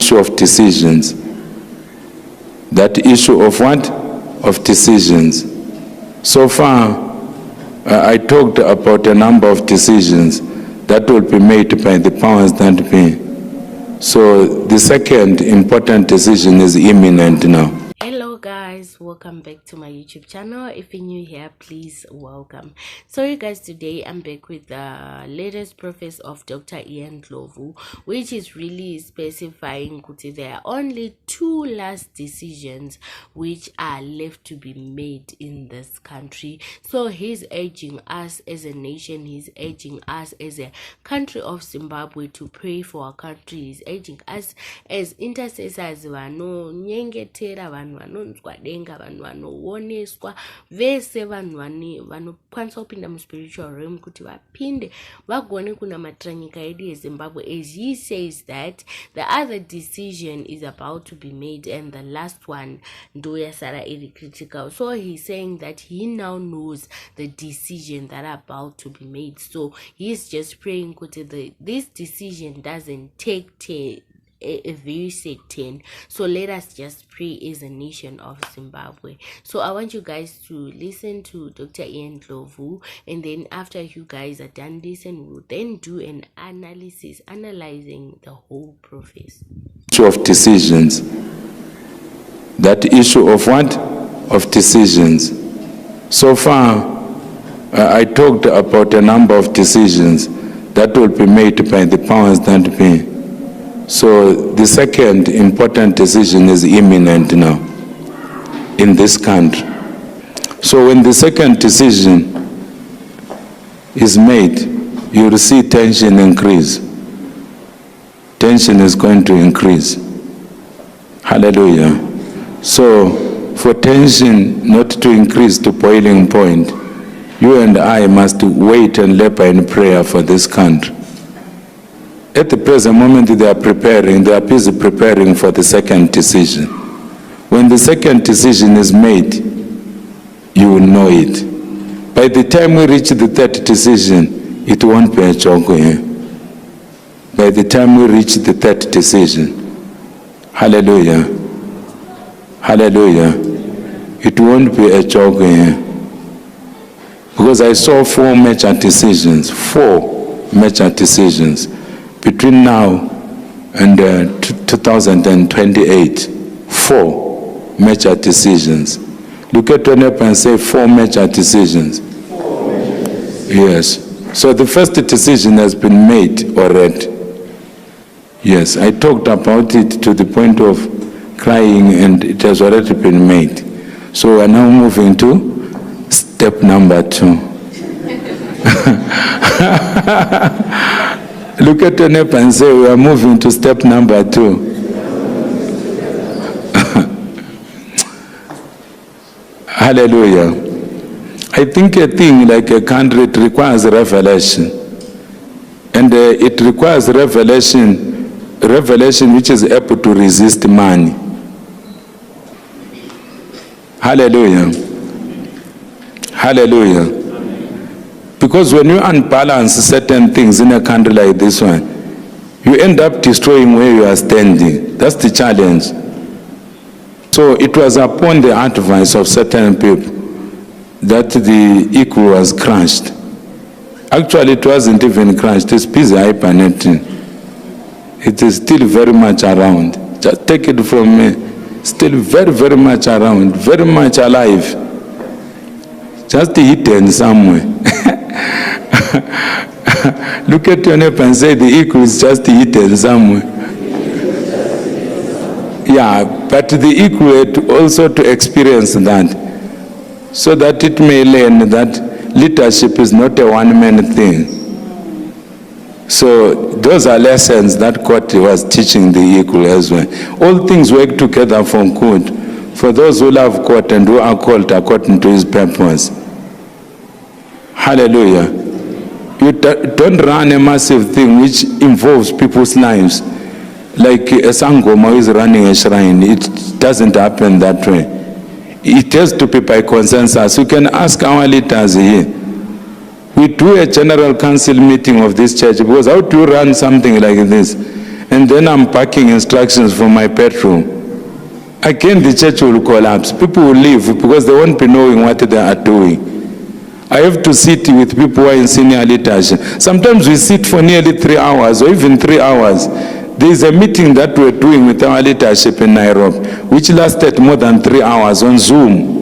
issue of decisions. That issue of what? Of decisions. So far, I talked about a number of decisions that will be made by the powers that be. So the second important decision is imminent now. Hello guys, welcome back to my YouTube channel. If you're new here, please welcome. So you guys, today I'm back with the latest preface of Dr. NDLOVU, which is really specifying that there are only 2 last decisions which are left to be made in this country. So he's urging us as a nation, he's urging us as a country of Zimbabwe to pray for our country. He's urging us as intercessors, vanonzwa denga, vanhu vanooneswa vese, vanhu vanokwanisa kupinda muspiritual realm kuti vapinde vagone kunamatira nyika yedu yeZimbabwe. As he says that the other decision is about to be made and the last one ndo yasara iri critical. So he's saying that he now knows the decision that are about to be made. So he's just praying kuti this decision doesn't take a very certain. So let us just pray as a nation of Zimbabwe. So I want you guys to listen to Dr. NDLOVU, and then after you guys are done listening, we'll then do an analysis analyzing the whole preface. Issue of decisions. That issue of what? Of decisions. So far, I talked about a number of decisions that will be made by the powers that be. So the second important decision is imminent now in this country. So when the second decision is made, you will see tension increase. Tension is going to increase. Hallelujah. So for tension not to increase to boiling point, you and I must wait and labor in prayer for this country. At the present moment, they are busy preparing for the second decision. When the second decision is made, you will know it. By the time we reach the third decision, it won't be a joke here. By the time we reach the third decision, hallelujah, hallelujah, it won't be a joke here. Because I saw 4 major decisions, 4 major decisions. Between now and 2028, 4 major decisions. Look at your neighbor and say 4 major decisions. 4 major decisions. Yes. So the first decision has been made already. Yes, I talked about it to the point of crying, and it has already been made. So we're now moving to step number 2. Look at your neighbor and say, we are moving to step number 2. Hallelujah. I think a thing like a country, it requires revelation. And it requires revelation which is able to resist money. Hallelujah. Hallelujah. Because when you unbalance certain things in a country like this one, you end up destroying where you are standing. That's the challenge. So it was upon the advice of certain people that the eagle was crushed. Actually, it wasn't even crushed. It's busy hibernating. It is still very much around. Just take it from me. Still very, very much around. Very much alive. Just hidden somewhere. Look at your neighbor and say the eagle is just hidden somewhere. Yeah, but the eagle had also to experience that, so that it may learn that leadership is not a one-man thing. So those are lessons that God was teaching the eagle as well. All things work together for good, for those who love God and who are called according to his purpose. Hallelujah. You don't run a massive thing which involves people's lives. Like a Sangoma is running a shrine. It doesn't happen that way. It has to be by consensus. You can ask our leaders here. We do a general council meeting of this church, because how do you run something like this and then I'm backing instructions for my petrol, again the church will collapse. People will leave because they won't be knowing what they are doing. I have to sit with people who are in senior leadership. Sometimes we sit for nearly 3 hours or even 3 hours. There is a meeting that we're doing with our leadership in Nairobi, which lasted more than 3 hours on Zoom.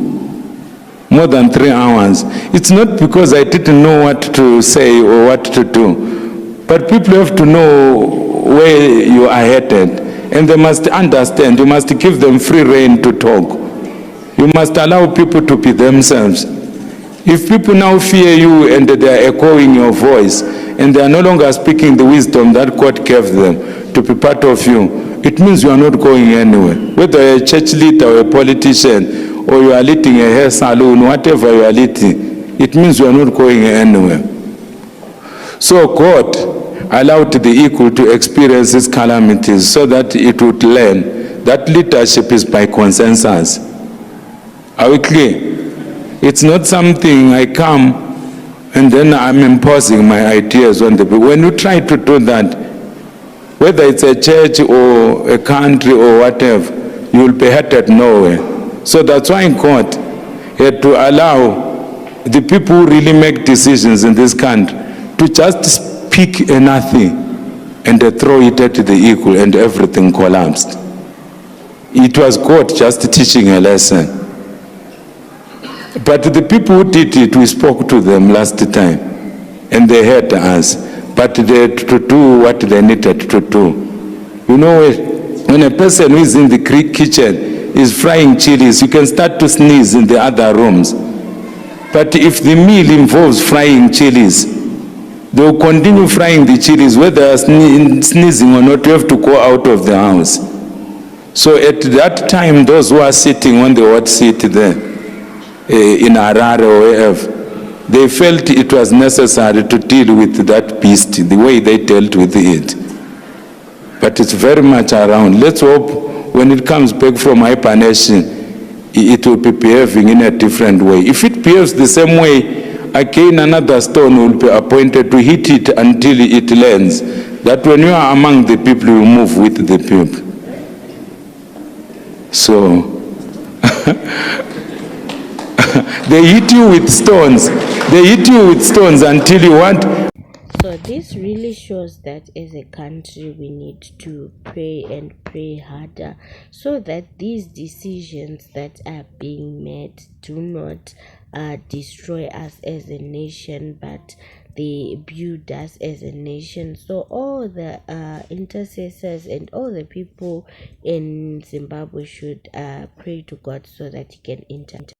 More than 3 hours. It's not because I didn't know what to say or what to do, but people have to know where you are headed, and they must understand. You must give them free rein to talk. You must allow people to be themselves. If people now fear you and they are echoing your voice, and they are no longer speaking the wisdom that God gave them to be part of you, it means you are not going anywhere. Whether you're a church leader or a politician, or you are leading a hair salon, whatever you are leading, it means you are not going anywhere. So God allowed the eagle to experience these calamities so that it would learn that leadership is by consensus. Are we clear? It's not something I come and then I'm imposing my ideas on the people. When you try to do that, whether it's a church or a country or whatever, you will be headed nowhere. So that's why God had to allow the people who really make decisions in this country to just pick a nothing and throw it at the eagle, and everything collapsed. It was God just teaching a lesson. But the people who did it, we spoke to them last time, and they heard us, but they had to do what they needed to do. You know, when a person who is in the kitchen is frying chilies, you can start to sneeze in the other rooms. But if the meal involves frying chilies, they will continue frying the chilies, whether sneezing or not. You have to go out of the house. So at that time, those who are sitting on the hot seat there, in Harare or wherever, they felt it was necessary to deal with that beast the way they dealt with it. But it's very much around. Let's hope when it comes back from hibernation, it will be behaving in a different way. If it behaves the same way, again another stone will be appointed to hit it until it lands. That when you are among the people, you move with the people. So, they hit you with stones. They hit you with stones until you want. So this really shows that as a country we need to pray and pray harder so that these decisions that are being made do not destroy us as a nation, but they build us as a nation. So all the intercessors and all the people in Zimbabwe should pray to God so that he can intervene.